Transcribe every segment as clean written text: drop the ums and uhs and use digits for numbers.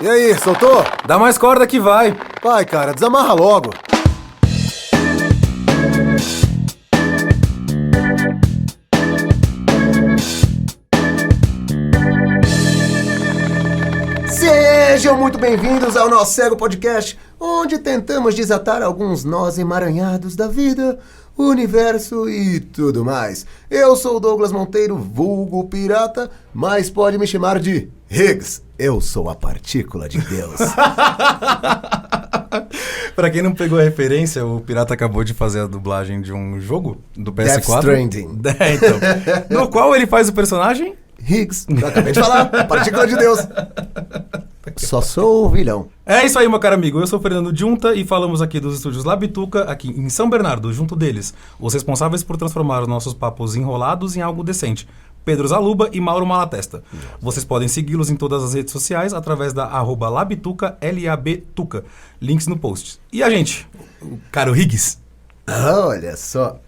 E aí, soltou? Dá mais corda que vai. Vai, cara, desamarra logo. Sejam muito bem-vindos ao nosso Cego Podcast, onde tentamos desatar alguns nós emaranhados da vida, o universo e tudo mais. Eu sou o Douglas Monteiro, vulgo pirata, mas pode me chamar de Higgs. Eu sou a partícula de Deus. Pra quem não pegou a referência, o Pirata acabou de fazer a dublagem de um jogo do PS4. Death Stranding. Então. No qual ele faz o personagem? Higgs, eu acabei de falar, partícula de Deus. Só sou o vilão. É isso aí, meu caro amigo. Eu sou o Fernando Junta e falamos aqui dos estúdios Labituca, aqui em São Bernardo, junto deles, os responsáveis por transformar os nossos papos enrolados em algo decente. Pedro Zaluba e Mauro Malatesta. Vocês podem segui-los em todas as redes sociais através da @labituca, L-A-B-tuca. Links no post. E a gente? O caro Higgs. Olha só.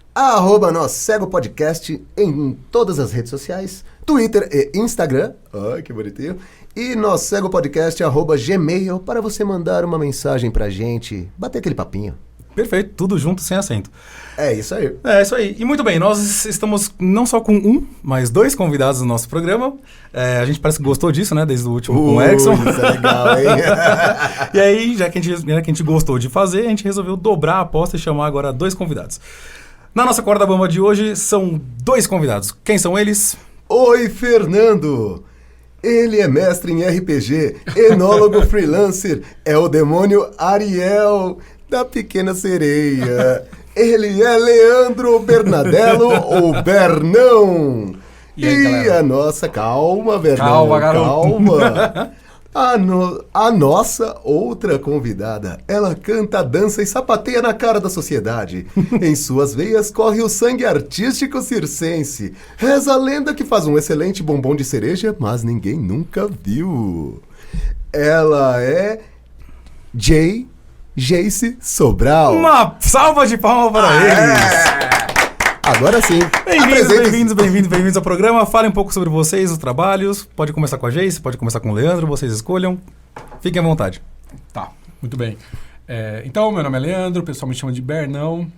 @Nós Cego Podcast em todas as redes sociais, Twitter e Instagram. Ai, que bonitinho. E Nós Cego Podcast @gmail para você mandar uma mensagem pra gente, bater aquele papinho. Perfeito, tudo junto, sem acento. É isso aí. É isso aí. E muito bem, nós estamos não só com um, mas dois convidados no nosso programa. A gente parece que gostou disso, né? Desde o último com o Erickson. Isso é legal, hein? E aí, já que a gente gostou de fazer, a gente resolveu dobrar a aposta e chamar agora dois convidados. Na nossa corda bamba de hoje, são dois convidados. Quem são eles? Oi, Fernando! Ele é mestre em RPG, enólogo freelancer, é o demônio Ariel da Pequena Sereia. Ele é Leandro Bernadello, ou Bernão. E aí, a nossa... Calma, Bernão. Calma, garoto. Calma. A nossa outra convidada, ela canta, dança e sapateia na cara da sociedade. Em suas veias corre o sangue artístico circense. Reza a lenda que faz um excelente bombom de cereja, mas ninguém nunca viu. Ela é Jace Sobral. Uma salva de palmas para eles! Agora sim. Bem-vindos ao programa. Falem um pouco sobre vocês, os trabalhos. Pode começar com a Jace, pode começar com o Leandro, vocês escolham. Fiquem à vontade. Tá, muito bem. Então, meu nome é Leandro, o pessoal me chama de Bernão.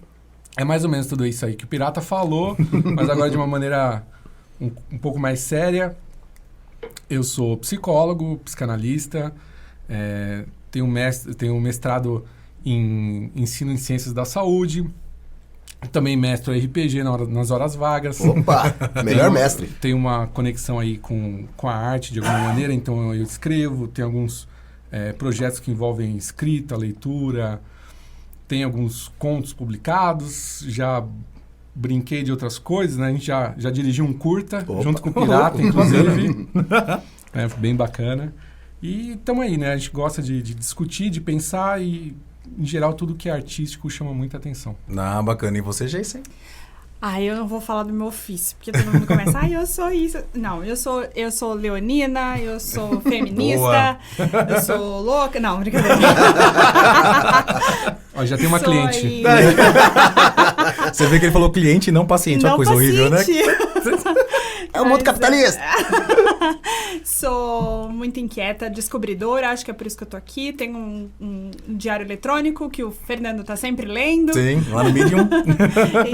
É mais ou menos tudo isso aí que o Pirata falou, mas agora de uma maneira um pouco mais séria. Eu sou psicólogo, psicanalista, tenho mestrado em ensino em ciências da saúde. Também mestro RPG nas horas vagas. Opa, melhor mestre. Tem uma conexão aí com a arte de alguma maneira, então eu escrevo, tem alguns projetos que envolvem escrita, leitura, tem alguns contos publicados, já brinquei de outras coisas, né? A gente já dirigiu um curta, junto com o Pirata, inclusive. Bem bacana. E estamos aí, né? A gente gosta de discutir, de pensar e... Em geral, tudo que é artístico chama muita atenção. Bacana. E você, Jason? Eu não vou falar do meu ofício, porque todo mundo começa, eu sou isso. Não, eu sou leonina, eu sou feminista, eu sou louca. Não, brincadeira. Ó, já tem uma cliente. Você vê que ele falou cliente e não paciente. Uma coisa horrível, né? É o mundo capitalista. Sou muito inquieta, descobridora, acho que é por isso que eu tô aqui. Tenho um diário eletrônico que o Fernando tá sempre lendo. Sim, lá no Medium.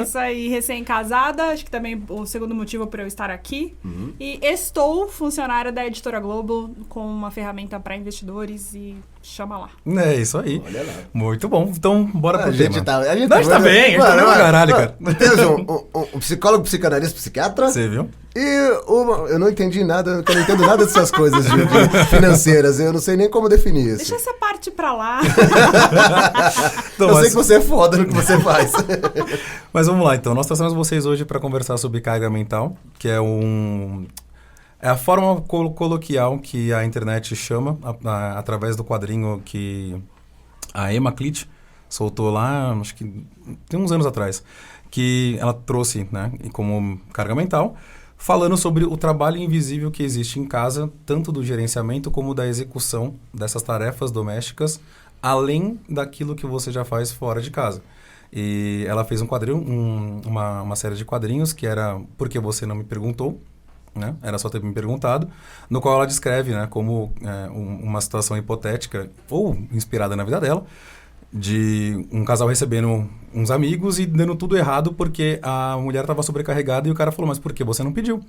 Isso aí, recém-casada, acho que também o segundo motivo por eu estar aqui. Uhum. E estou funcionária da Editora Globo com uma ferramenta para investidores e chama lá. É isso aí. Olha lá. Muito bom. Então, bora pro tema. A gente tá bem, a gente tá bem pra caralho, cara. Temos um psicólogo, psicanalista, psiquiatra. Você viu? E eu não entendi nada, eu não entendo nada dessas coisas financeiras. Eu não sei nem como definir isso. Deixa essa parte pra lá. Então, sei que você é foda no que você faz. Mas vamos lá, então. Nós trouxemos vocês hoje para conversar sobre carga mental, que é a forma coloquial que a internet chama, através do quadrinho que a Emma Clit soltou lá, acho que tem uns anos atrás, que ela trouxe, né, como carga mental, falando sobre o trabalho invisível que existe em casa, tanto do gerenciamento como da execução dessas tarefas domésticas, além daquilo que você já faz fora de casa. E ela fez um quadrinho, uma série de quadrinhos que era Por que Você Não Me Perguntou, né? Era só ter me perguntado, no qual ela descreve, né, como uma situação hipotética, ou inspirada na vida dela, de um casal recebendo uns amigos e dando tudo errado porque a mulher estava sobrecarregada e o cara falou, mas por que você não pediu?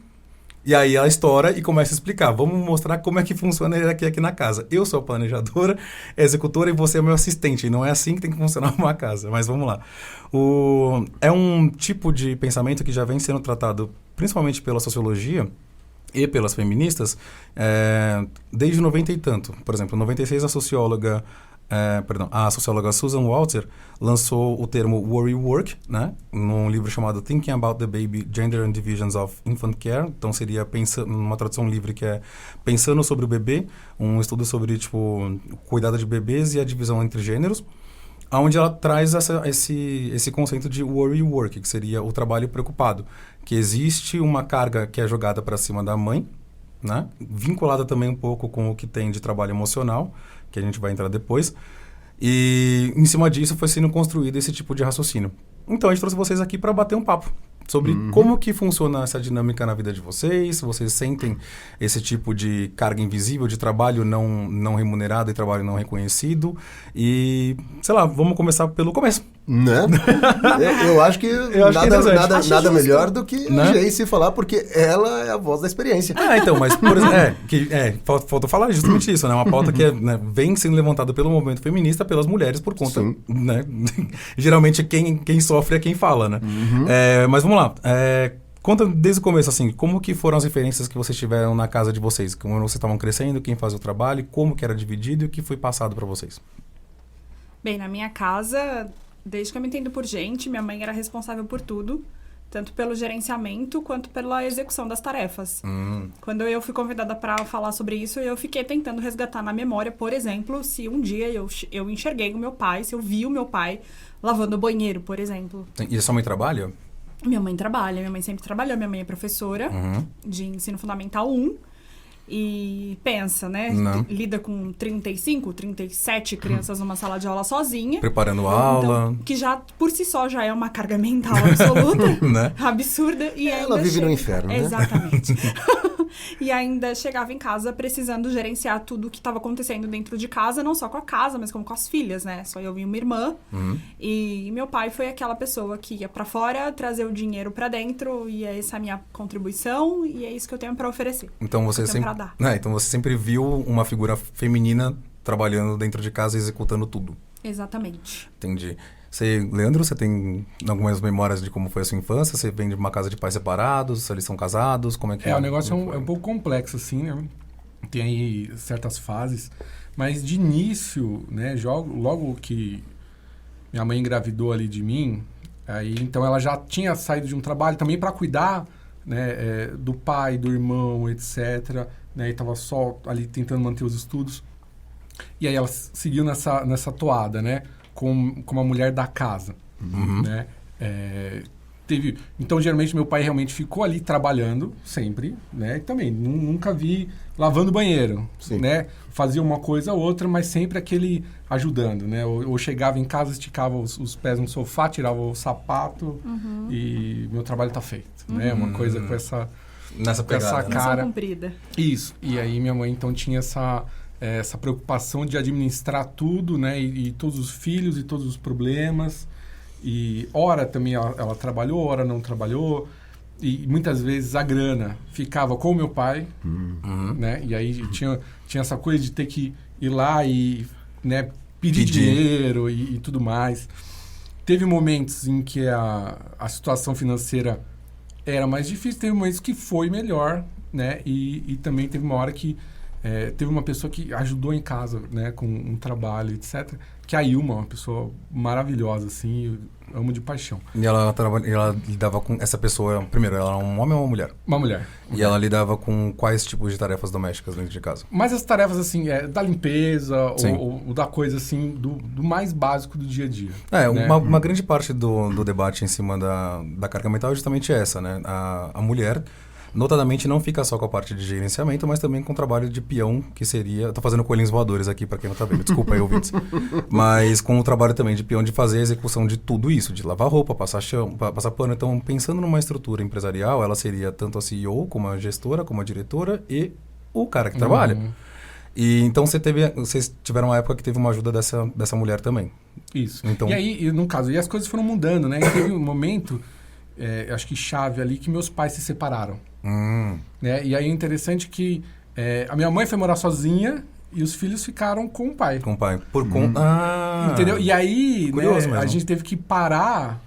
E aí ela estoura e começa a explicar. Vamos mostrar como é que funciona aqui na casa. Eu sou a planejadora, executora e você é meu assistente. E não é assim que tem que funcionar uma casa. Mas vamos lá. É um tipo de pensamento que já vem sendo tratado principalmente pela sociologia e pelas feministas desde 90 e tanto. Por exemplo, em 96 a socióloga Susan Walter lançou o termo worry work, né, num livro chamado Thinking About the Baby, Gender and Divisions of Infant Care. Então seria uma tradução livre que é Pensando sobre o Bebê, um estudo sobre cuidado de bebês e a divisão entre gêneros, onde ela traz esse conceito de worry work, que seria o trabalho preocupado, que existe uma carga que é jogada para cima da mãe, né, vinculada também um pouco com o que tem de trabalho emocional, que a gente vai entrar depois, e em cima disso foi sendo construído esse tipo de raciocínio. Então a gente trouxe vocês aqui para bater um papo sobre como que funciona essa dinâmica na vida de vocês, se vocês sentem esse tipo de carga invisível, de trabalho não remunerado e trabalho não reconhecido. E, sei lá, vamos começar pelo começo. Né? Eu acho que nada melhor do que a Jace falar, porque ela é a voz da experiência. Então, mas por exemplo, faltou falar justamente isso, né? Uma pauta que vem sendo levantada pelo movimento feminista, pelas mulheres, por conta, né? Geralmente quem sofre é quem fala, né? Mas vamos lá. Conta desde o começo, assim, como que foram as referências que vocês tiveram na casa de vocês? Como vocês estavam crescendo, quem fazia o trabalho, como que era dividido e o que foi passado para vocês? Bem, na minha casa, desde que eu me entendo por gente, minha mãe era responsável por tudo, tanto pelo gerenciamento quanto pela execução das tarefas. Quando eu fui convidada para falar sobre isso, eu fiquei tentando resgatar na memória, por exemplo, se um dia eu enxerguei o meu pai, se eu vi o meu pai lavando o banheiro, por exemplo. E a sua mãe trabalha? Minha mãe trabalha, minha mãe sempre trabalhou, minha mãe é professora de ensino fundamental 1. E pensa, né? Lida com 35, 37 crianças numa sala de aula sozinha. Preparando aula. Que já, por si só, já é uma carga mental absoluta. Né? Absurda. E ela vive no inferno, né? Exatamente. E ainda chegava em casa precisando gerenciar tudo o que estava acontecendo dentro de casa, não só com a casa, mas como com as filhas, né? Só eu e uma irmã. E meu pai foi aquela pessoa que ia pra fora, trazer o dinheiro pra dentro, e essa é a minha contribuição, e é isso que eu tenho pra oferecer. Então você então você sempre viu uma figura feminina trabalhando dentro de casa e executando tudo. Exatamente. Entendi. Leandro, você tem algumas memórias de como foi a sua infância? Você vem de uma casa de pais separados? Eles são casados? Como é que o negócio é um pouco complexo, assim, né? Tem aí certas fases. Mas de início, né? Logo que minha mãe engravidou ali de mim, aí então ela já tinha saído de um trabalho também para cuidar, né, do pai, do irmão, etc. Né? E estava só ali tentando manter os estudos. E aí ela seguiu nessa toada, né? Com a mulher da casa, né? Então, geralmente, meu pai realmente ficou ali trabalhando, sempre, né? E também, nunca vi lavando banheiro, né? Fazia uma coisa ou outra, mas sempre aquele ajudando, né? Ou chegava em casa, esticava os pés no sofá, tirava o sapato e meu trabalho tá feito, né? Uma coisa com essa cara. Cumprida. Isso. E aí, minha mãe, então, tinha essa preocupação de administrar tudo, né? E todos os filhos e todos os problemas. E ora também ela trabalhou, ora não trabalhou. E muitas vezes a grana ficava com o meu pai, né? E aí tinha essa coisa de ter que ir lá e, né, pedir dinheiro e tudo mais. Teve momentos em que a situação financeira era mais difícil, teve momentos que foi melhor, né? E também teve uma hora que teve uma pessoa que ajudou em casa, né, com um trabalho, etc. Que é a Ilma, uma pessoa maravilhosa, assim, eu amo de paixão. E ela lidava com essa pessoa, primeiro, ela era um homem ou uma mulher? Uma mulher. E ela lidava com quais tipos de tarefas domésticas dentro de casa? Mas as tarefas, assim, da limpeza ou da coisa, assim, do mais básico do dia a dia. Né? Uma grande parte do debate em cima da carga mental é justamente essa, né? A mulher Notadamente, não fica só com a parte de gerenciamento, mas também com o trabalho de peão, que seria... Tô fazendo coelhinhos voadores aqui, para quem não tá vendo. Desculpa aí, ouvintes. Mas com o trabalho também de peão, de fazer a execução de tudo isso, de lavar roupa, passar chão, passar pano. Então, pensando numa estrutura empresarial, ela seria tanto a CEO, como a gestora, como a diretora e o cara que trabalha. E então vocês tiveram uma época que teve uma ajuda dessa mulher também. Isso. Então, E aí, no caso, as coisas foram mudando, né? E teve um momento, acho que chave ali, que meus pais se separaram. Né? E aí é interessante que a minha mãe foi morar sozinha e os filhos ficaram com o pai. Com o pai. Por conta... Entendeu? E aí, Curioso né, a mesmo. gente teve que parar.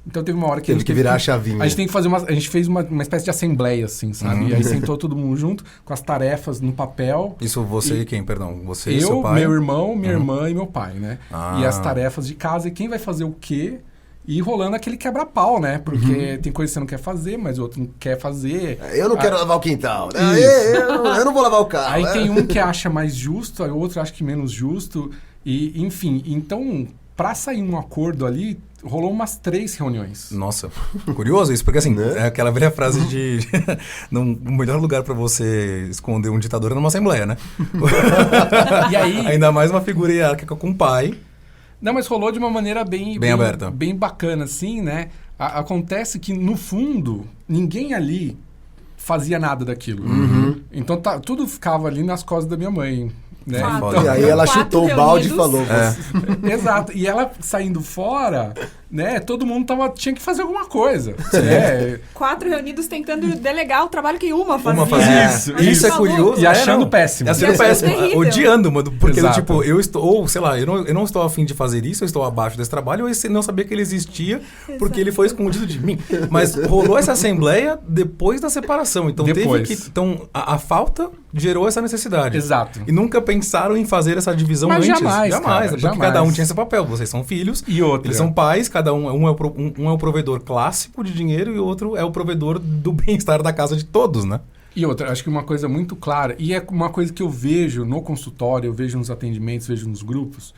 Então teve uma hora que Teve que virar a chavinha. A gente tem que fazer a gente fez uma espécie de assembleia, assim, sabe? E aí sentou todo mundo junto com as tarefas no papel. Isso você e quem, perdão? Você e Eu, seu pai? meu irmão, minha irmã e meu pai, né? Ah. E as tarefas de casa e quem vai fazer o quê? E rolando aquele quebra-pau, né? Porque tem coisa que você não quer fazer, mas o outro não quer fazer. Eu não quero lavar o quintal. Isso. Eu não vou lavar o carro. Aí tem um que acha mais justo, aí o outro acha que menos justo. E, enfim, então, pra sair um acordo ali, rolou umas 3 reuniões. Nossa, curioso isso, porque assim, Né? é aquela velha frase de o melhor lugar pra você esconder um ditador é numa assembleia, né? E aí... Ainda mais uma figura hierárquica com o pai. Não, mas rolou de uma maneira bem aberta. Bem bacana, assim, né? Acontece que, no fundo, ninguém ali fazia nada daquilo. Então, tudo ficava ali nas costas da minha mãe. Né? Fato. Então, E aí ela 4 chutou o balde e reunidos. falou. Exato. E ela saindo fora, né? Todo mundo tinha que fazer alguma coisa. Né? 4 reunidos tentando delegar o trabalho que uma fazia. Uma fazia. Isso. A gente Isso é falou- curioso. E achando não. péssimo. E achando E achando péssimo. terrível. Odiando, mano. Porque, Exato. tipo, eu estou... Ou, sei lá, eu não estou afim de fazer isso, eu estou abaixo desse trabalho, ou eu não sabia que ele existia, porque ele foi escondido de mim. Mas rolou essa assembleia depois da separação. Então, Depois. teve que... Então, a falta gerou essa necessidade. Exato. E nunca pensaram em fazer essa divisão Mas antes. jamais, cara, Porque jamais. cada um tinha seu papel. Vocês são filhos, E outra. eles são pais, cada um é o provedor clássico de dinheiro e o outro é o provedor do bem-estar da casa de todos, né? E outra, acho que uma coisa muito clara, e é uma coisa que eu vejo no consultório, eu vejo nos atendimentos, vejo nos grupos,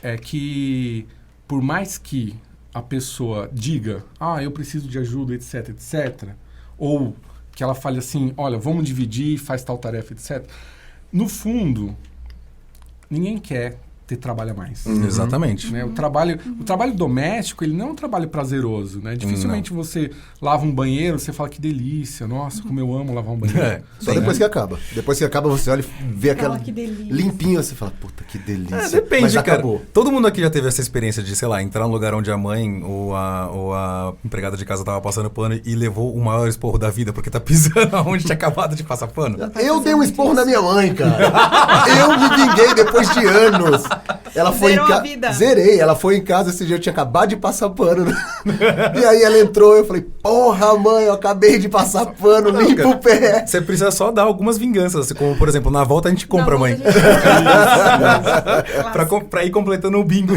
é que por mais que a pessoa diga, eu preciso de ajuda, etc, etc, ou que ela fale assim, olha, vamos dividir, faz tal tarefa, etc. No fundo, ninguém quer ter trabalho a mais. Exatamente. Né? O trabalho doméstico, ele não é um trabalho prazeroso, né? Dificilmente você lava um banheiro, você fala que delícia, nossa, como eu amo lavar um banheiro. Só depois que acaba. Depois que acaba, você olha e vê aquela Que delícia. limpinho, você fala, puta, que delícia. Depende, Mas cara. acabou. Todo mundo aqui já teve essa experiência de, sei lá, entrar num lugar onde a mãe ou a empregada de casa tava passando pano e levou o maior esporro da vida porque tá pisando onde tinha acabado de passar pano. Eu dei um esporro na minha mãe, cara. Eu me vinguei depois de anos. Ela foi Zerou em a casa. vida. Zerei. Ela foi em casa esse dia, eu tinha acabado de passar pano. E aí ela entrou, eu falei, porra, mãe, eu acabei de passar pano, limpa cara. o pé. Você precisa só dar algumas vinganças, como, por exemplo, na volta a gente compra, Na mãe. volta a gente- Pra ir completando o bingo.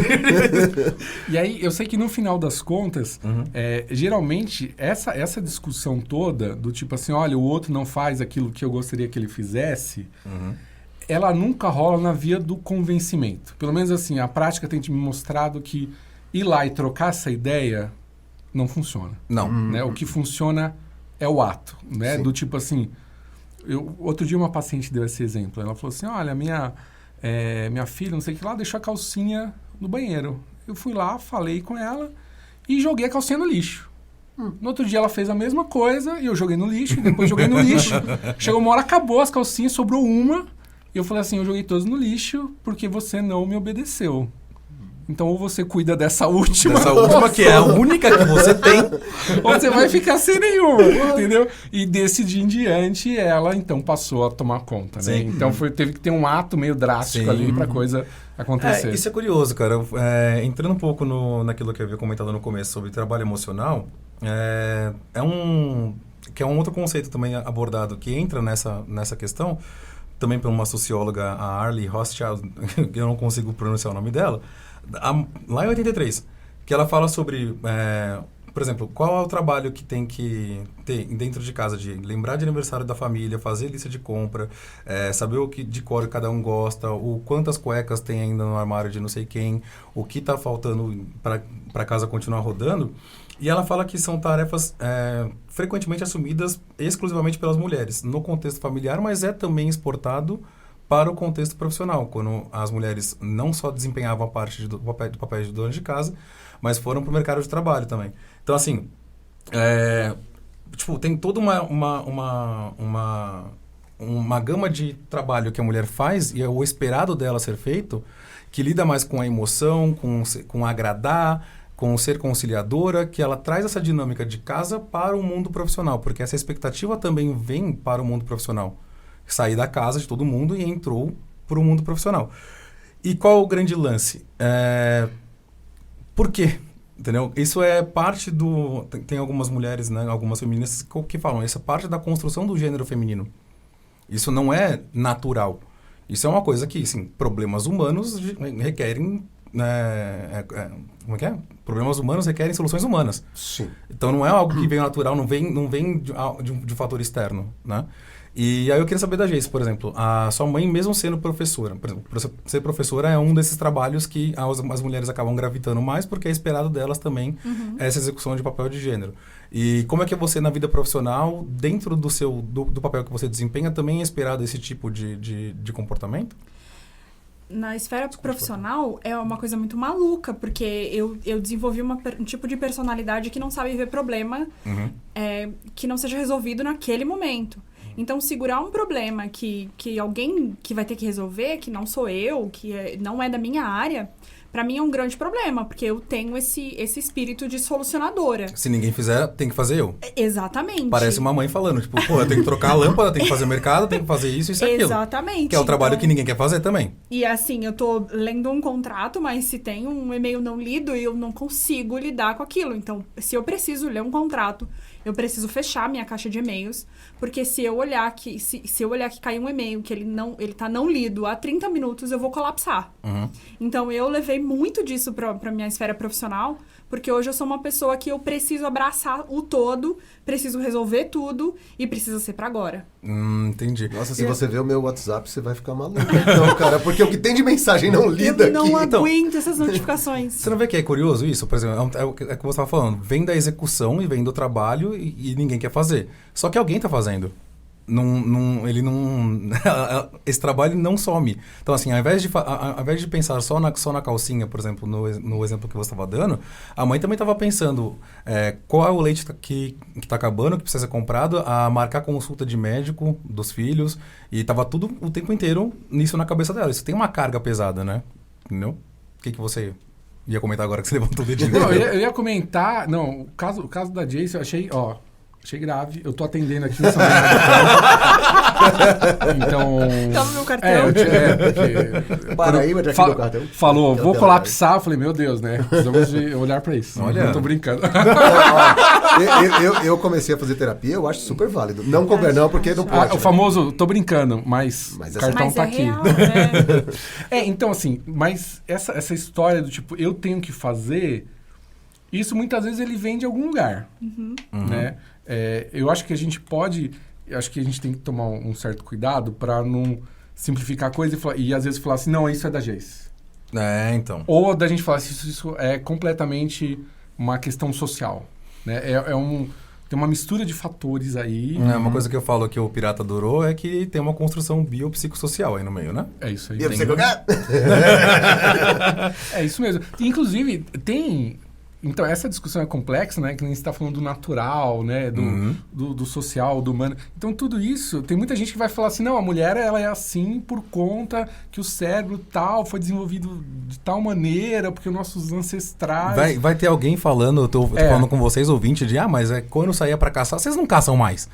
E aí, eu sei que no final das contas, geralmente, essa discussão toda, do tipo assim, olha, o outro não faz aquilo que eu gostaria que ele fizesse, ela nunca rola na via do convencimento. Pelo menos assim, a prática tem me mostrado que ir lá e trocar essa ideia não funciona. Não. Né? O que funciona é o ato, né? Sim. Do tipo assim, outro dia uma paciente deu esse exemplo, ela falou assim, olha, minha filha, não sei o que lá, deixou a calcinha no banheiro. Eu fui lá, falei com ela e joguei a calcinha no lixo. No outro dia ela fez a mesma coisa e eu joguei no lixo, e depois joguei no lixo. Chegou uma hora, acabou as calcinhas, sobrou uma. E eu falei assim, eu joguei todas no lixo porque você não me obedeceu. Então, ou você cuida dessa última... Essa última, que é a única que você tem. ou você vai ficar sem nenhuma, entendeu? E desse dia em diante, ela, então, passou a tomar conta, né? Sim. Então, teve que ter um ato meio drástico Sim. ali pra coisa acontecer. Isso é curioso, cara. Entrando um pouco naquilo que eu havia comentado no começo sobre trabalho emocional, é um outro conceito também abordado que entra nessa questão, também por uma socióloga, a Arlie Rothschild, que eu não consigo pronunciar o nome dela, lá em 83, que ela fala sobre, por exemplo, qual é o trabalho que tem que ter dentro de casa, de lembrar de aniversário da família, fazer lista de compra, saber o que de cor cada um gosta, o quantas cuecas tem ainda no armário de não sei quem, o que está faltando para a casa continuar rodando. E ela fala que são tarefas frequentemente assumidas exclusivamente pelas mulheres no contexto familiar, mas é também exportado para o contexto profissional, quando as mulheres não só desempenhavam a parte do papel de dona de casa, mas foram para o mercado de trabalho também. Então, assim, tem toda uma gama de trabalho que a mulher faz e é o esperado dela ser feito, que lida mais com a emoção, com agradar, com ser conciliadora, que ela traz essa dinâmica de casa para o mundo profissional, porque essa expectativa também vem para o mundo profissional. Sair da casa de todo mundo e entrou para o mundo profissional. E qual o grande lance? Por quê? Entendeu? Isso é parte do... Tem algumas mulheres, né, algumas feministas que falam, isso é parte da construção do gênero feminino. Isso não é natural. Isso é uma coisa que, sim, problemas humanos requerem... como é que é? Problemas humanos requerem soluções humanas. Sim. Então não é algo que vem natural, não vem de um fator externo, né? E aí eu queria saber da Geice, por exemplo, a sua mãe mesmo sendo professora, por exemplo, ser professora é um desses trabalhos que as mulheres acabam gravitando mais porque é esperado delas também essa execução de papel de gênero. E como é que você na vida profissional, dentro do papel que você desempenha, também é esperado esse tipo de comportamento? Na esfera profissional é uma coisa muito maluca, porque eu desenvolvi um tipo de personalidade que não sabe ver problema que não seja resolvido naquele momento. Então, segurar um problema que alguém que vai ter que resolver, que não sou eu, não é da minha área, pra mim é um grande problema, porque eu tenho esse espírito de solucionadora. Se ninguém fizer, tem que fazer eu. Exatamente. Parece uma mãe falando, tipo, pô, eu tenho que trocar a lâmpada, tenho que fazer mercado, tenho que fazer isso e aquilo. Exatamente. Que é o trabalho que ninguém quer fazer também. E assim, eu tô lendo um contrato, mas se tem um e-mail não lido, eu não consigo lidar com aquilo. Então, se eu preciso ler um contrato, eu preciso fechar minha caixa de e-mails, porque se eu olhar que caiu um e-mail que ele tá não lido há 30 minutos, eu vou colapsar. Então, eu levei muito disso pra minha esfera profissional, porque hoje eu sou uma pessoa que eu preciso abraçar o todo, preciso resolver tudo e precisa ser pra agora. Entendi. Nossa, se você ver o meu WhatsApp, você vai ficar maluco. Então, cara, porque o que tem de mensagem não lida eu não aqui. aguento essas notificações. Você não vê que é curioso isso? Por exemplo, é o que você estava falando. Vem da execução e vem do trabalho e ninguém quer fazer. Só que alguém está fazendo. Esse trabalho não some. Então, assim, ao invés de pensar só na calcinha, por exemplo, no exemplo que você estava dando, a mãe também estava pensando qual é o leite que está acabando, que precisa ser comprado, a marcar consulta de médico dos filhos, e estava tudo o tempo inteiro nisso na cabeça dela. Isso tem uma carga pesada, né? Entendeu? O que você ia comentar agora que você levantou o dedinho? Não, eu ia comentar... Não, o caso da Jace eu achei grave. Eu tô atendendo aqui no São Então... Tá no meu cartão. Porque... Paraíba, já aqui no cartão. Falou, vou colapsar. Eu falei, meu Deus, né? Precisamos de olhar pra isso. Olha. Não tô brincando. Eu comecei a fazer terapia, eu acho super válido. Não convenão, porque não pode. O famoso, tô brincando, mas o cartão tá aqui. Real, né? Então assim, mas essa história do tipo, eu tenho que fazer, isso muitas vezes ele vem de algum lugar, né? Eu acho que a gente tem que tomar um certo cuidado para não simplificar a coisa e às vezes falar assim, não, isso é da Geice. Então. Ou da gente falar assim, isso é completamente uma questão social, né? Tem uma mistura de fatores aí. Uma coisa que eu falo que o Pirata adorou é que tem uma construção biopsicossocial aí no meio, né? É isso aí. É isso mesmo. Inclusive, tem... Então, essa discussão é complexa, né? Que nem você está falando do natural, né? Do social, do humano. Então, tudo isso... Tem muita gente que vai falar assim, não, a mulher ela é assim por conta que o cérebro tal foi desenvolvido de tal maneira, porque os nossos ancestrais... Vai ter alguém falando, eu tô falando com vocês, ouvinte, de mas quando eu saía pra caçar, vocês não caçam mais.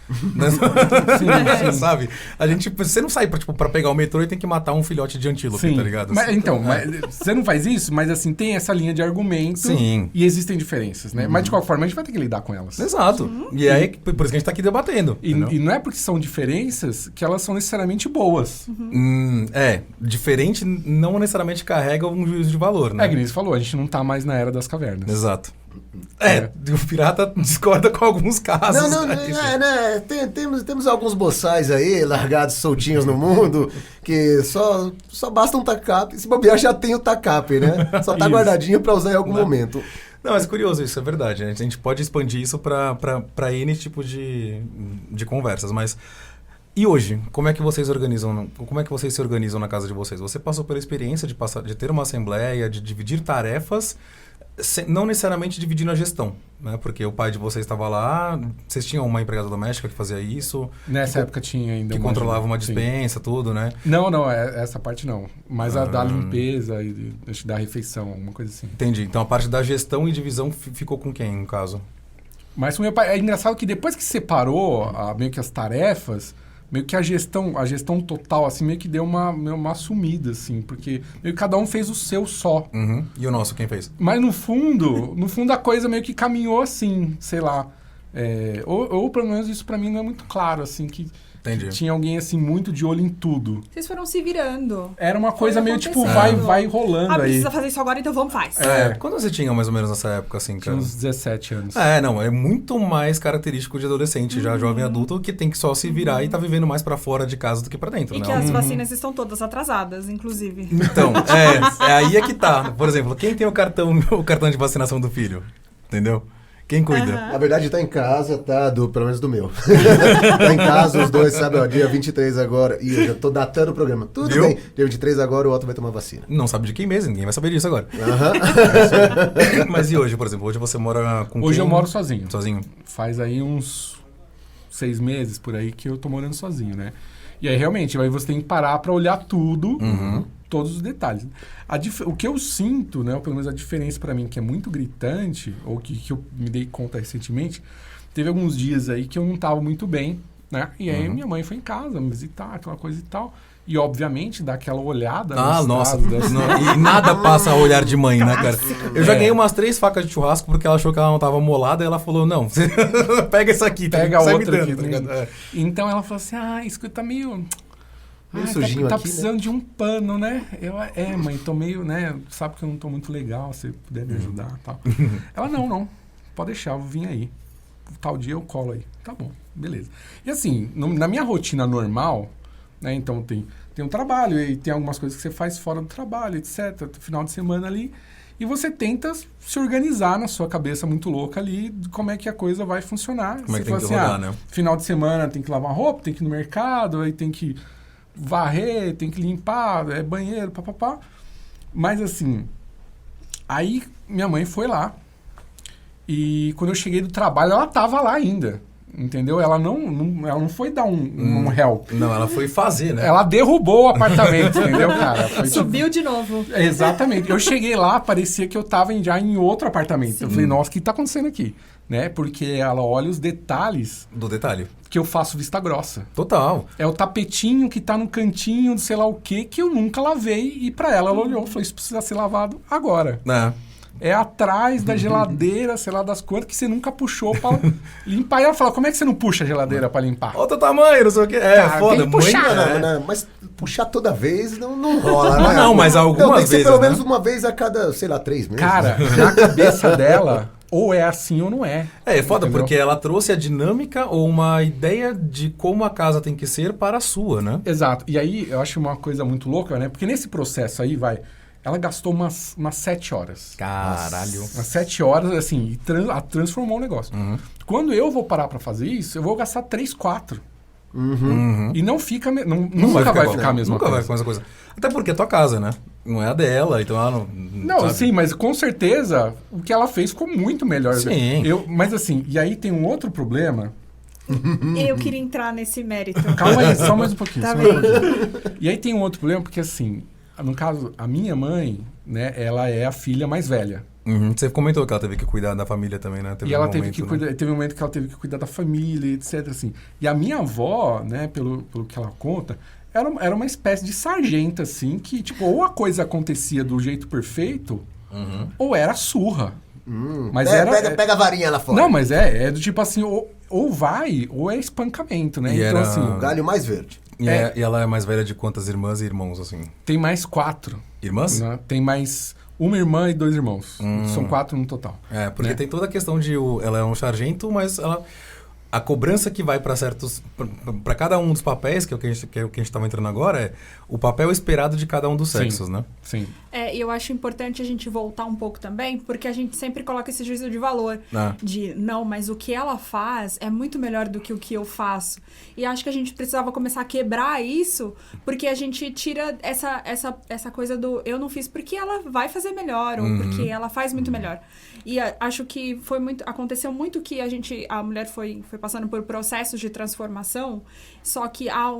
Sim. Sabe? Você não sai pra pegar o metrô e tem que matar um filhote de antílope, tá ligado? Mas, você não faz isso, mas assim, tem essa linha de argumento. Sim. E existem diferenças, né? Mas de qualquer forma, a gente vai ter que lidar com elas. Exato. E aí, por isso que a gente tá aqui debatendo. E não é porque são diferenças que elas são necessariamente boas. Diferente não necessariamente carrega um juízo de valor, né? É que nem você falou, a gente não tá mais na era das cavernas. Exato. O Pirata discorda com alguns casos. Temos alguns boçais aí, largados soltinhos no mundo, que só basta um tacape. Se bobear, já tem o tacape, né? Só tá guardadinho pra usar em algum momento. Não, mas é curioso isso, é verdade. A gente pode expandir isso para N tipo de conversas, mas... E hoje, como é que vocês organizam? Como é que vocês se organizam na casa de vocês? Você passou pela experiência de ter uma assembleia, de dividir tarefas, não necessariamente dividindo a gestão, né? Porque o pai de vocês estava lá, vocês tinham uma empregada doméstica que fazia isso. Nessa época tinha ainda. Que controlava uma dispensa, tudo, né? Não, essa parte não. Mas a da limpeza e da refeição, alguma coisa assim. Entendi. Então a parte da gestão e divisão ficou com quem, no caso? Mas o meu pai, é engraçado que depois que separou meio que as tarefas, meio que a gestão total, assim, meio que deu uma sumida, assim, porque meio que cada um fez o seu só. Uhum. E o nosso, quem fez? Mas no fundo a coisa meio que caminhou assim, sei lá. Ou pelo menos isso pra mim não é muito claro, assim, que tinha alguém assim muito de olho em tudo. Vocês foram se virando. Era uma coisa meio tipo, acontecendo. vai rolando aí. Precisa fazer isso agora, então vamos, faz. Quando você tinha mais ou menos nessa época, assim, cara? Tinha uns 17 anos. Não, é muito mais característico de adolescente, já jovem adulto, que tem que só se virar e tá vivendo mais pra fora de casa do que pra dentro, E né? que as vacinas estão todas atrasadas, inclusive. Então, aí é que tá. Por exemplo, quem tem o cartão de vacinação do filho? Entendeu? Quem cuida? Na verdade, tá em casa, tá? Pelo menos do meu. Tá em casa, os dois, sabe? Ó, dia 23 agora. E eu já tô datando o programa. Tudo Viu? bem. Dia 23 agora, o Otto vai tomar vacina. Não sabe de quem mesmo, ninguém vai saber disso agora. Mas e hoje, por exemplo? Hoje você mora com Hoje quem? eu moro sozinho. Sozinho? Faz aí uns 6 meses por aí que eu tô morando sozinho, né? E aí, realmente, aí você tem que parar pra olhar tudo, todos os detalhes. O que eu sinto, né, ou pelo menos a diferença pra mim, que é muito gritante, ou que eu me dei conta recentemente, teve alguns dias aí que eu não tava muito bem, né? E aí minha mãe foi em casa me visitar, aquela coisa e tal. E, obviamente, dá aquela olhada... Nossa. E nada passa a olhar de mãe, né, cara? Eu já ganhei umas 3 facas de churrasco porque ela achou que ela não tava molada e ela falou, não, você pega essa aqui. Pega a outra dando, aqui. tá ligado? Então, ela falou assim, isso que tá meio sujinho tá aqui, precisando né? de um pano, né? Mãe, tô meio, né? Sabe que eu não tô muito legal, se puder me ajudar e tal. Ela, não, pode deixar, eu vou vir aí. Tal dia eu colo aí. Tá bom, beleza. E assim, na minha rotina normal, né? Então tem um trabalho e tem algumas coisas que você faz fora do trabalho, etc. Final de semana ali. E você tenta se organizar na sua cabeça muito louca ali, de como é que a coisa vai funcionar. Como é que você tem que fala rodar, né? Final de semana tem que lavar roupa, tem que ir no mercado, aí tem que varrer, tem que limpar, banheiro, papapá. Mas assim, aí minha mãe foi lá e quando eu cheguei do trabalho, ela tava lá ainda, entendeu? Ela não foi dar um help. Não, ela foi fazer, né? Ela derrubou o apartamento, entendeu, cara? Foi Subiu de novo. Exatamente. Eu cheguei lá, parecia que eu tava já em outro apartamento. Sim. Eu falei, nossa, o que tá acontecendo aqui? Né? Porque ela olha os detalhes Do detalhe. que eu faço vista grossa. Total. É o tapetinho que tá no cantinho, sei lá o quê, que eu nunca lavei. E pra ela olhou e falou, isso precisa ser lavado agora. É atrás da geladeira, sei lá das quantas, que você nunca puxou pra limpar. E ela fala, como é que você não puxa a geladeira pra limpar? Olha o teu tamanho, não sei o quê. Foda. tem que puxar, mãe, Não, mas puxar toda vez não rola, né? Não, mas algumas tem que ser vezes, pelo né? menos uma vez a cada, sei lá, 3 meses. Cara, na cabeça dela, ou é assim ou não é. É foda, Entendeu? porque ela trouxe a dinâmica ou uma ideia de como a casa tem que ser para a sua, né? Exato. E aí, eu acho uma coisa muito louca, né? Porque nesse processo aí, ela gastou umas 7 horas. Caralho. Umas 7 horas, assim, e transformou o negócio. Quando eu vou parar pra fazer isso, eu vou gastar 3, 4. E não fica... nunca vai ficar a mesma Nunca coisa. vai ficar a mesma coisa. Até porque é tua casa, né? Não é a dela, então ela não... Não, sabe? sim, mas com certeza o que ela fez ficou muito melhor. Sim. Mas assim, e aí tem um outro problema. Eu queria entrar nesse mérito. Calma aí, só mais um pouquinho. Tá só mais um pouquinho. E aí tem um outro problema, porque assim, no caso, a minha mãe, né, ela é a filha mais velha. Você comentou que ela teve que cuidar da família também, né? E ela teve que cuidar, teve um momento que ela teve que cuidar da família, etc. Assim. E a minha avó, né, pelo que ela conta, era uma espécie de sargenta, assim, que, tipo, ou a coisa acontecia do jeito perfeito, ou era surra. Mas Pega a varinha lá fora. Não, mas é do tipo assim, ou vai, ou é espancamento, né? E então, era- assim, O galho mais verde. E ela é mais velha de quantas irmãs e irmãos, assim? tem mais 4. Irmãs? Né? Tem mais uma irmã e 2 irmãos. São 4 no total. É, porque Né? tem toda a questão de... ela é um sargento, mas ela... a cobrança que vai para certos... Para cada um dos papéis, que é o que a gente estava entrando agora, é o papel esperado de cada um dos sexos, né? Sim. E eu acho importante a gente voltar um pouco também, porque a gente sempre coloca esse juízo de valor. De, não, mas o que ela faz é muito melhor do que o que eu faço. E acho que a gente precisava começar a quebrar isso, porque a gente tira essa coisa do eu não fiz porque ela vai fazer melhor, ou porque ela faz muito melhor. E acho que aconteceu muito que a mulher foi passando por processos de transformação, só que há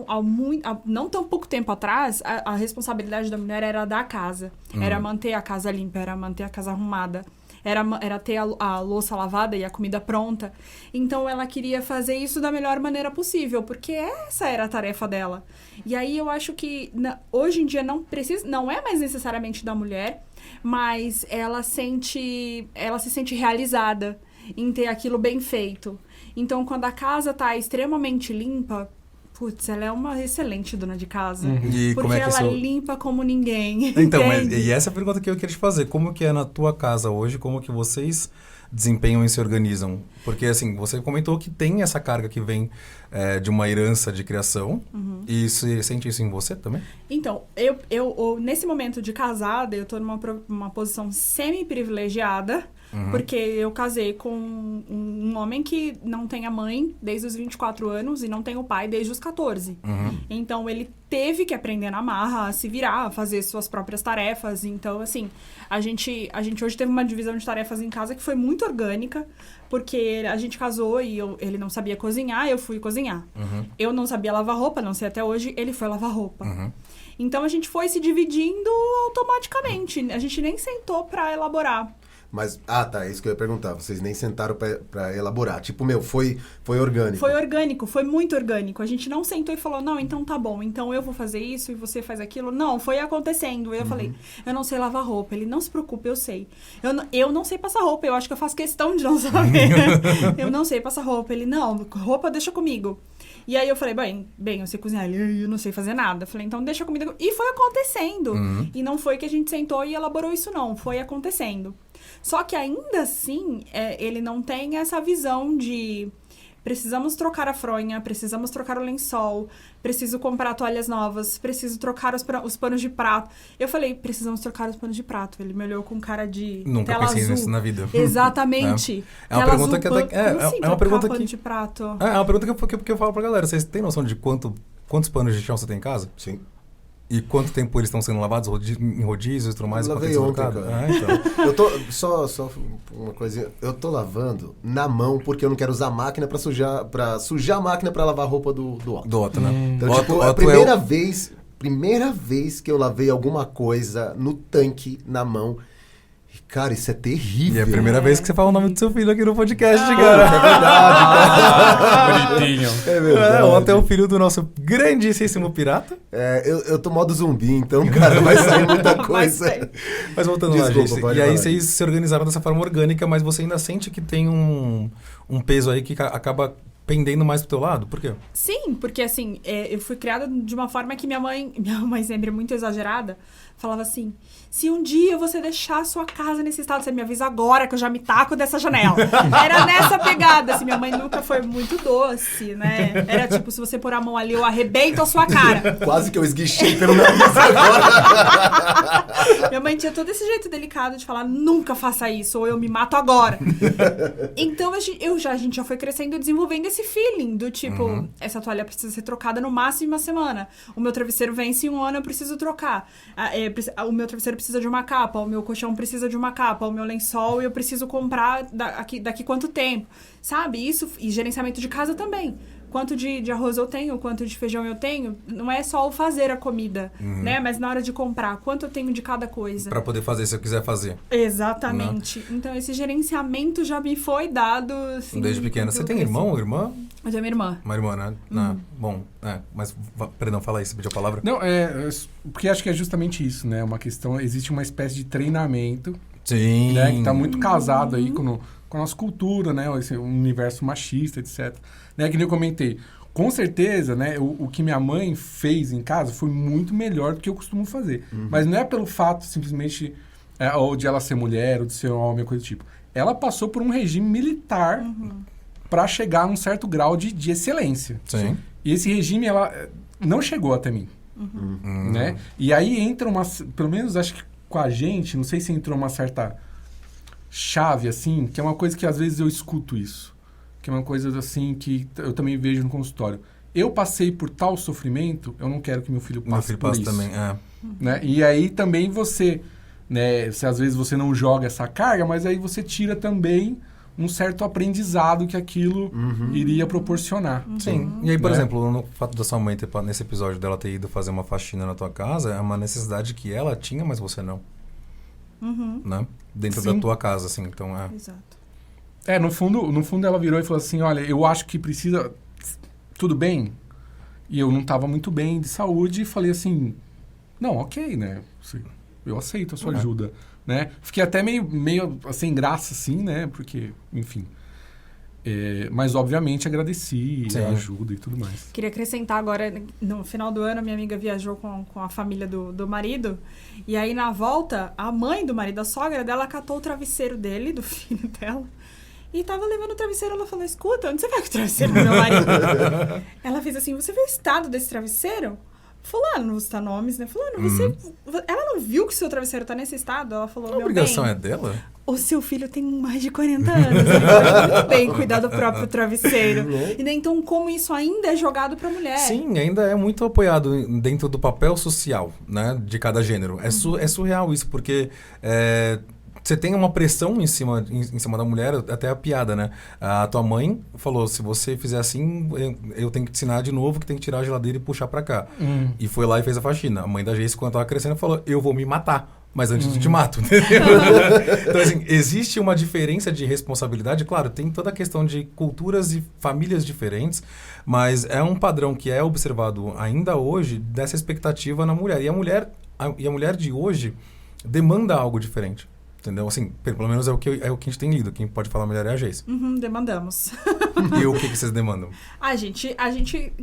não tão pouco tempo atrás, a responsabilidade da mulher era da casa. Era manter a casa limpa, era manter a casa arrumada. Era ter a louça lavada e a comida pronta. Então, ela queria fazer isso da melhor maneira possível, porque essa era a tarefa dela. E aí, eu acho que hoje em dia não é mais necessariamente da mulher, mas ela se sente realizada em ter aquilo bem feito. Então, quando a casa está extremamente limpa, putz, ela é uma excelente dona de casa. E porque como é que ela limpa como ninguém. Então, entende? e essa é a pergunta que eu queria te fazer. Como que é na tua casa hoje? Como que vocês desempenham e se organizam? Porque, assim, você comentou que tem essa carga que vem de uma herança de criação. E você sente isso em você também? Então, eu nesse momento de casada, eu tô numa posição semi-privilegiada, porque eu casei com um homem que não tem a mãe desde os 24 anos e não tem o pai desde os 14. Então, ele teve que aprender na marra, a se virar, a fazer suas próprias tarefas. Então, assim, a gente hoje teve uma divisão de tarefas em casa que foi muito orgânica, porque a gente casou e ele não sabia cozinhar, eu fui cozinhar. Eu não sabia lavar roupa, não sei até hoje, ele foi lavar roupa. Então, a gente foi se dividindo automaticamente. A gente nem sentou pra elaborar. Mas, tá, é isso que eu ia perguntar. Vocês nem sentaram pra elaborar. Tipo, foi orgânico. Foi orgânico, foi muito orgânico. A gente não sentou e falou, não, então tá bom, então eu vou fazer isso e você faz aquilo. Não, foi acontecendo. Eu falei, eu não sei lavar roupa. Ele, não se preocupe, eu sei. Eu não sei passar roupa, eu acho que eu faço questão de não saber. Eu não sei passar roupa. Ele, não, roupa deixa comigo. E aí eu falei, bem, eu sei cozinhar. Ele, eu não sei fazer nada. Eu falei, então deixa comigo. E foi acontecendo. E não foi que a gente sentou e elaborou isso, não. Foi acontecendo. Só que ainda assim, ele não tem essa visão de precisamos trocar a fronha, precisamos trocar o lençol, preciso comprar toalhas novas, preciso trocar os panos de prato. Eu falei, precisamos trocar os panos de prato. Ele me olhou com cara de Nunca tela pensei azul. Nisso na vida. Exatamente. É uma pergunta que é uma pergunta pano de prato? É uma pergunta que eu falo pra galera. Vocês têm noção de quantos panos de chão você tem em casa? Sim. E quanto tempo eles estão sendo lavados em rodízios e tudo mais? Eu lavei ontem, cara. Então. Eu tô... Só uma coisinha. Eu tô lavando na mão porque eu não quero usar a máquina pra sujar a máquina pra lavar a roupa do Otto. Do Otto, né? Então, tipo, a primeira vez que eu lavei alguma coisa no tanque, na mão... Cara, isso é terrível. E é a primeira vez que você fala o nome do seu filho aqui no podcast, cara. É verdade, cara. Bonitinho. É verdade. Ontem é o filho do nosso grandíssimo pirata. Eu tô modo zumbi, então, cara, vai sair muita coisa. Mas voltando lá, gente. E aí vocês se organizaram dessa forma orgânica, mas você ainda sente que tem um peso aí que acaba pendendo mais pro teu lado? Por quê? Sim, porque assim, eu fui criada de uma forma que minha mãe sempre muito exagerada, falava assim, se um dia você deixar a sua casa nesse estado, você me avisa agora que eu já me taco dessa janela. Era nessa pegada, assim, minha mãe nunca foi muito doce, né? Era tipo, se você pôr a mão ali, eu arrebento a sua cara. Quase que eu esguichei pelo nariz agora. Minha mãe tinha todo esse jeito delicado de falar, nunca faça isso, ou eu me mato agora. Então, a gente já foi crescendo e desenvolvendo esse feeling do tipo, essa toalha precisa ser trocada no máximo uma semana. O meu travesseiro vence em um ano, eu preciso trocar. O meu travesseiro precisa de uma capa, o meu colchão precisa de uma capa, o meu lençol eu preciso comprar daqui quanto tempo. Sabe? Isso, e gerenciamento de casa também. Quanto de arroz eu tenho, quanto de feijão eu tenho, não é só o fazer a comida, né? Mas na hora de comprar, quanto eu tenho de cada coisa. Pra poder fazer, se eu quiser fazer. Exatamente. Não. Então, esse gerenciamento já me foi dado, assim, desde pequena. Você tem irmão ou irmã? Eu tenho minha irmã. Uma irmã, né? Não. Bom, mas, perdão, fala aí, você pediu a palavra? Não, porque acho que é justamente isso, né? Uma questão, existe uma espécie de treinamento. Sim. Né, que tá muito casado aí com a nossa cultura, né? Esse universo machista, etc. Né, que nem eu comentei. Com certeza, né? O que minha mãe fez em casa foi muito melhor do que eu costumo fazer. Mas não é pelo fato, simplesmente, ou de ela ser mulher, ou de ser homem, coisa do tipo. Ela passou por um regime militar para chegar a um certo grau de excelência. Sim. E esse regime, ela não chegou até mim. Né? E aí entra pelo menos acho que com a gente, não sei se entrou uma certa chave, assim, que é uma coisa que às vezes eu escuto isso. Que é uma coisa assim que eu também vejo no consultório. Eu passei por tal sofrimento, eu não quero que meu filho passe por isso. Também, Né? E aí também você, né, se às vezes você não joga essa carga, mas aí você tira também um certo aprendizado que aquilo iria proporcionar. Sim. E aí, por Né? exemplo, no fato da sua mãe nesse episódio dela ter ido fazer uma faxina na tua casa, é uma necessidade que ela tinha, mas você não. Né? Dentro Sim. da tua casa, assim. Então, Exato. No fundo ela virou e falou assim, olha, eu acho que precisa... Tudo bem? E eu não estava muito bem de saúde e falei assim, não, ok, né? Eu aceito a sua ajuda, né? Fiquei até meio sem graça, assim, né? Porque, enfim... mas, obviamente, agradeci a ajuda e tudo mais. Queria acrescentar agora, no final do ano, minha amiga viajou com a família do marido. E aí, na volta, a mãe do marido, a sogra dela, catou o travesseiro dele, do filho dela. E tava levando o travesseiro. Ela falou, escuta, onde você vai com o travesseiro do meu marido? Ela fez assim, você viu o estado desse travesseiro? Fulano, não vou citar nomes, né? Fulano, ela não viu que o seu travesseiro tá nesse estado? Ela falou, a obrigação é dela? O seu filho tem mais de 40 anos, ele pode muito bem cuidar do próprio travesseiro. E daí, então, como isso ainda é jogado pra mulher? Sim, ainda é muito apoiado dentro do papel social, né, de cada gênero. É surreal isso, porque você tem uma pressão em cima da mulher, até a piada, né? A tua mãe falou, se você fizer assim, eu tenho que te ensinar de novo que tem que tirar a geladeira e puxar pra cá. E foi lá e fez a faxina. A mãe da Geice, quando tava crescendo, falou, eu vou me matar. Mas antes eu te mato, entendeu? Então, assim, existe uma diferença de responsabilidade. Claro, tem toda a questão de culturas e famílias diferentes, mas é um padrão que é observado ainda hoje dessa expectativa na mulher. E a mulher de hoje demanda algo diferente. Entendeu? Assim, pelo menos é o que a gente tem lido. Quem pode falar melhor é a Geice. Demandamos. E o que vocês demandam? A gente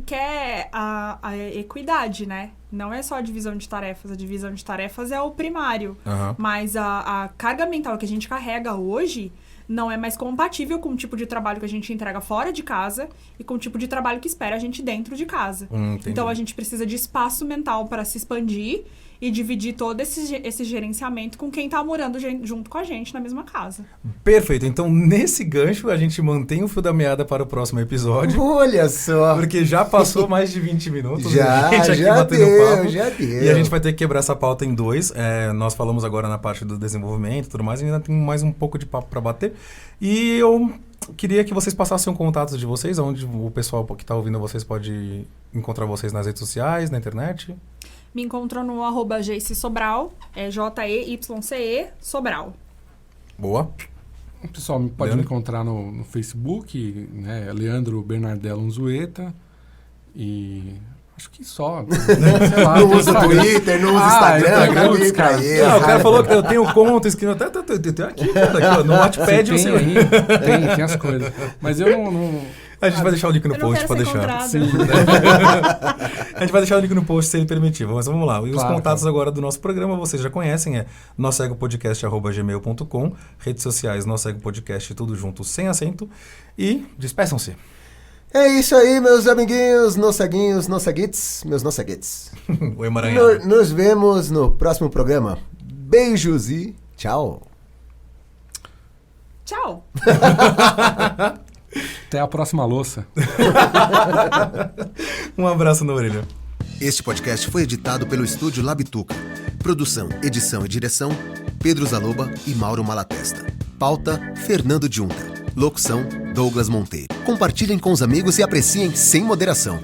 quer a equidade, né? Não é só a divisão de tarefas. A divisão de tarefas é o primário. Mas a carga mental que a gente carrega hoje não é mais compatível com o tipo de trabalho que a gente entrega fora de casa e com o tipo de trabalho que espera a gente dentro de casa. Então, a gente precisa de espaço mental para se expandir e dividir todo esse gerenciamento com quem tá morando junto com a gente na mesma casa. Perfeito. Então, nesse gancho, a gente mantém o fio da meada para o próximo episódio. Olha só! Porque já passou mais de 20 minutos. Já deu. E a gente vai ter que quebrar essa pauta em dois. Nós falamos agora na parte do desenvolvimento e tudo mais, e ainda tem mais um pouco de papo para bater. E eu queria que vocês passassem um contato de vocês, onde o pessoal que está ouvindo vocês pode encontrar vocês nas redes sociais, na internet. Me encontrou no @Geice Sobral, JEYCE Sobral. Boa. O pessoal pode me encontrar no Facebook, né? Leandro Bernardello Unzueta. E acho que só. Sei lá, não usa Twitter, não usa Instagram, putz, cara. O cara falou que eu tenho conta escrito até aqui, cara, no Notepad. Tem aí, tem as coisas. Mas eu não... A gente vai deixar o link no post para deixar. Sim. A gente vai deixar o link no post se ele permitir. Mas vamos lá. E os contatos agora do nosso programa, vocês já conhecem, noscegopodcast@gmail.com, redes sociais noscegopodcast, tudo junto, sem acento. E despeçam-se. É isso aí, meus amiguinhos, nosseguinhos, nosseguites, meus nosseguites. O emaranhado. Nos vemos no próximo programa. Beijos e tchau. Tchau. Até a próxima louça. Um abraço na orelha. Este podcast foi editado pelo Estúdio Labituca. Produção, edição e direção, Pedro Zaloba e Mauro Malatesta. Pauta, Fernando Junta. Locução, Douglas Monteiro. Compartilhem com os amigos e apreciem sem moderação.